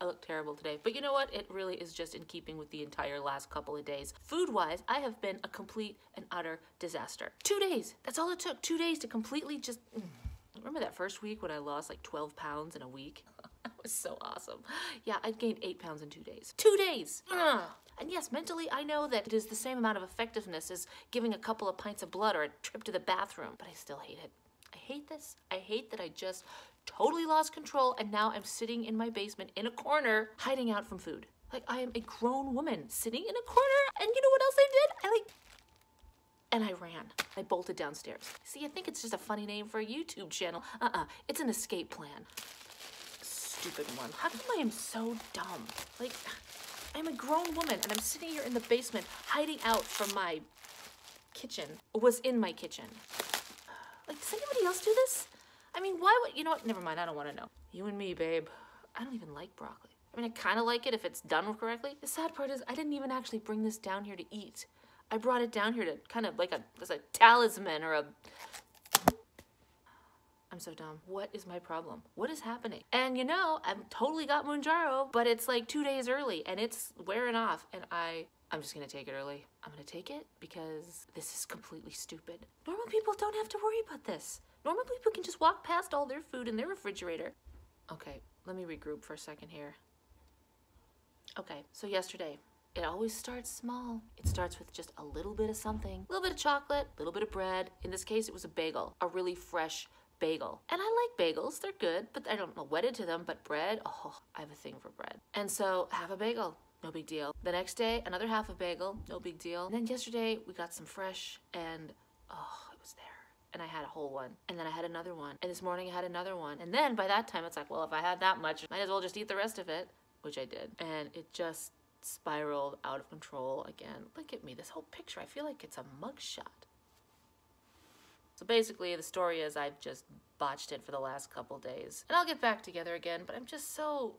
I look terrible today. But you know what? It really is just in keeping with the entire last couple of days. Food-wise, I have been a complete and utter disaster. 2 days. That's all it took. 2 days to completely just... Remember that first week when I lost like 12 pounds in a week? That was so awesome. Yeah, I gained 8 pounds in 2 days. 2 days! Ugh. And yes, mentally, I know that it is the same amount of effectiveness as giving a couple of pints of blood or a trip to the bathroom, but I still hate it. I hate this. I hate that I just totally lost control and now I'm sitting in my basement in a corner hiding out from food. Like, I am a grown woman sitting in a corner, and you know what else I did? And I ran. I bolted downstairs. See, I think it's just a funny name for a YouTube channel. It's an escape plan. Stupid one. How come I am so dumb? Like, I'm a grown woman and I'm sitting here in the basement hiding out from my kitchen. Was in my kitchen. Like, does anybody else do this? I mean, why would, you know what? Never mind, I don't want to know. You and me, babe. I don't even like broccoli. I mean, I kind of like it if it's done correctly. The sad part is I didn't even actually bring this down here to eat. I brought it down here to kind of like as a talisman or a... I'm so dumb. What is my problem? What is happening? And you know, I've totally got MOUNJARO, but it's like 2 days early and it's wearing off and I'm just gonna take it early. I'm gonna take it because this is completely stupid. Normal people don't have to worry about this. Normal people can just walk past all their food in their refrigerator. Okay, let me regroup for a second here. Okay, so yesterday, it always starts small. It starts with just a little bit of something. A little bit of chocolate, a little bit of bread. In this case, it was a bagel, a really fresh bagel. And I like bagels, they're good, but I don't know, wedded to them, but bread, oh, I have a thing for bread. And so, half a bagel, no big deal. The next day, another half a bagel, no big deal. And then yesterday, we got some fresh, and oh, it was there. And I had a whole one. And then I had another one. And this morning I had another one. And then by that time, it's like, well, if I had that much, might as well just eat the rest of it, which I did. And it just spiraled out of control again. Look at me, this whole picture, I feel like it's a mugshot. So basically the story is I've just botched it for the last couple days. And I'll get back together again, but I'm just so...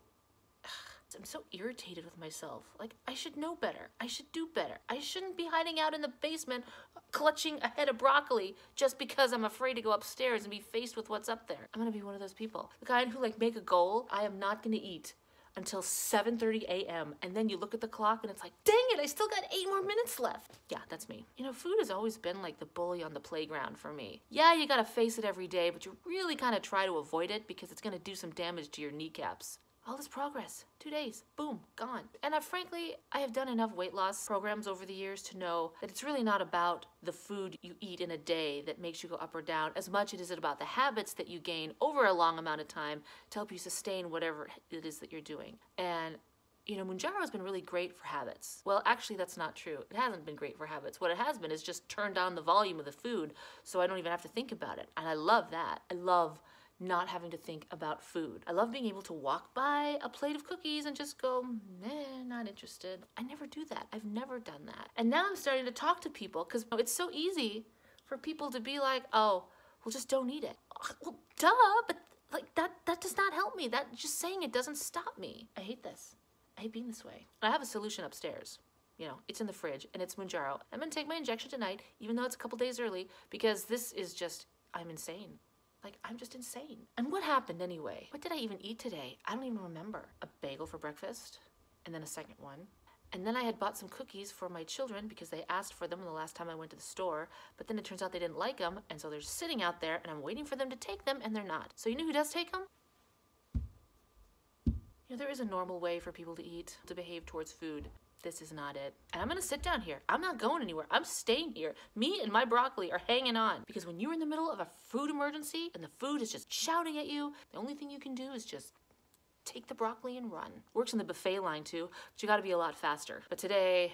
I'm so irritated with myself. Like, I should know better. I should do better. I shouldn't be hiding out in the basement clutching a head of broccoli just because I'm afraid to go upstairs and be faced with what's up there. I'm gonna be one of those people. The kind who like make a goal, I am not gonna eat until 7:30 a.m. and then you look at the clock and it's like, dang it, I still got 8 more minutes left. Yeah, that's me. You know, food has always been like the bully on the playground for me. Yeah, you gotta face it every day, but you really kind of try to avoid it because it's gonna do some damage to your kneecaps. All this progress, 2 days, boom, gone. And frankly, I have done enough weight loss programs over the years to know that it's really not about the food you eat in a day that makes you go up or down, as much as it is about the habits that you gain over a long amount of time to help you sustain whatever it is that you're doing. And you know, MOUNJARO has been really great for habits. Well, actually, that's not true. It hasn't been great for habits. What it has been is just turn down the volume of the food so I don't even have to think about it. And I love that. I love not having to think about food. I love being able to walk by a plate of cookies and just go, nah, not interested. I never do that. I've never done that. And now I'm starting to talk to people because it's so easy for people to be like, oh, well, just don't eat it. Well, duh, but like that does not help me. That just saying it doesn't stop me. I hate this. I hate being this way. I have a solution upstairs. You know, it's in the fridge and it's MOUNJARO. I'm gonna take my injection tonight, even though it's a couple days early, because this is just, I'm insane. Like, I'm just insane. And what happened anyway? What did I even eat today? I don't even remember. A bagel for breakfast, and then a second one. And then I had bought some cookies for my children because they asked for them the last time I went to the store, but then it turns out they didn't like them, and so they're sitting out there, and I'm waiting for them to take them, and they're not. So you know who does take them? You know, there is a normal way for people to eat, to behave towards food. This is not it. And I'm gonna sit down here. I'm not going anywhere. I'm staying here. Me and my broccoli are hanging on. Because when you're in the middle of a food emergency and the food is just shouting at you, the only thing you can do is just take the broccoli and run. Works in the buffet line too, but you gotta be a lot faster. But today,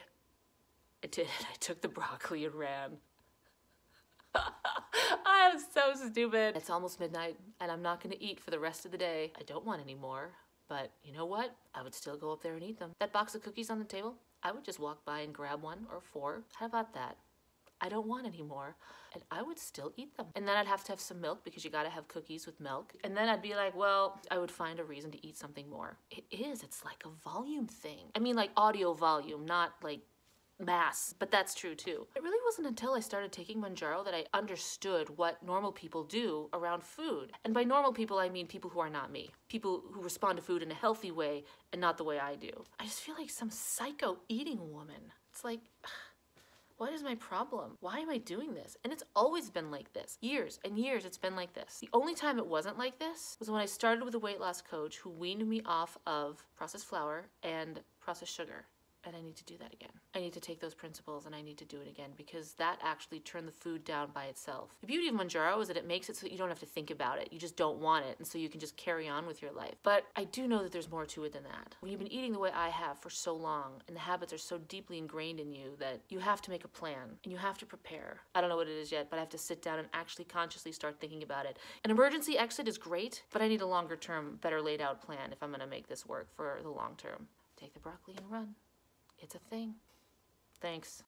I did. I took the broccoli and ran. I am so stupid. It's almost midnight and I'm not gonna eat for the rest of the day. I don't want any more. But you know what? I would still go up there and eat them. That box of cookies on the table, I would just walk by and grab 1 or 4. How about that? I don't want any more. And I would still eat them. And then I'd have to have some milk because you gotta have cookies with milk. And then I'd be like, well, I would find a reason to eat something more. It is, it's like a volume thing. I mean like audio volume, not like mass, but that's true too. It really wasn't until I started taking MOUNJARO that I understood what normal people do around food. And by normal people, I mean people who are not me. People who respond to food in a healthy way and not the way I do. I just feel like some psycho eating woman. It's like, what is my problem? Why am I doing this? And it's always been like this. Years and years it's been like this. The only time it wasn't like this was when I started with a weight loss coach who weaned me off of processed flour and processed sugar. And I need to do that again. I need to take those principles and I need to do it again because that actually turned the food down by itself. The beauty of MOUNJARO is that it makes it so that you don't have to think about it. You just don't want it, and so you can just carry on with your life. But I do know that there's more to it than that. When you've been eating the way I have for so long and the habits are so deeply ingrained in you that you have to make a plan and you have to prepare. I don't know what it is yet, but I have to sit down and actually consciously start thinking about it. An emergency exit is great, but I need a longer term, better laid out plan if I'm gonna make this work for the long term. Take the broccoli and run. It's a thing. Thanks.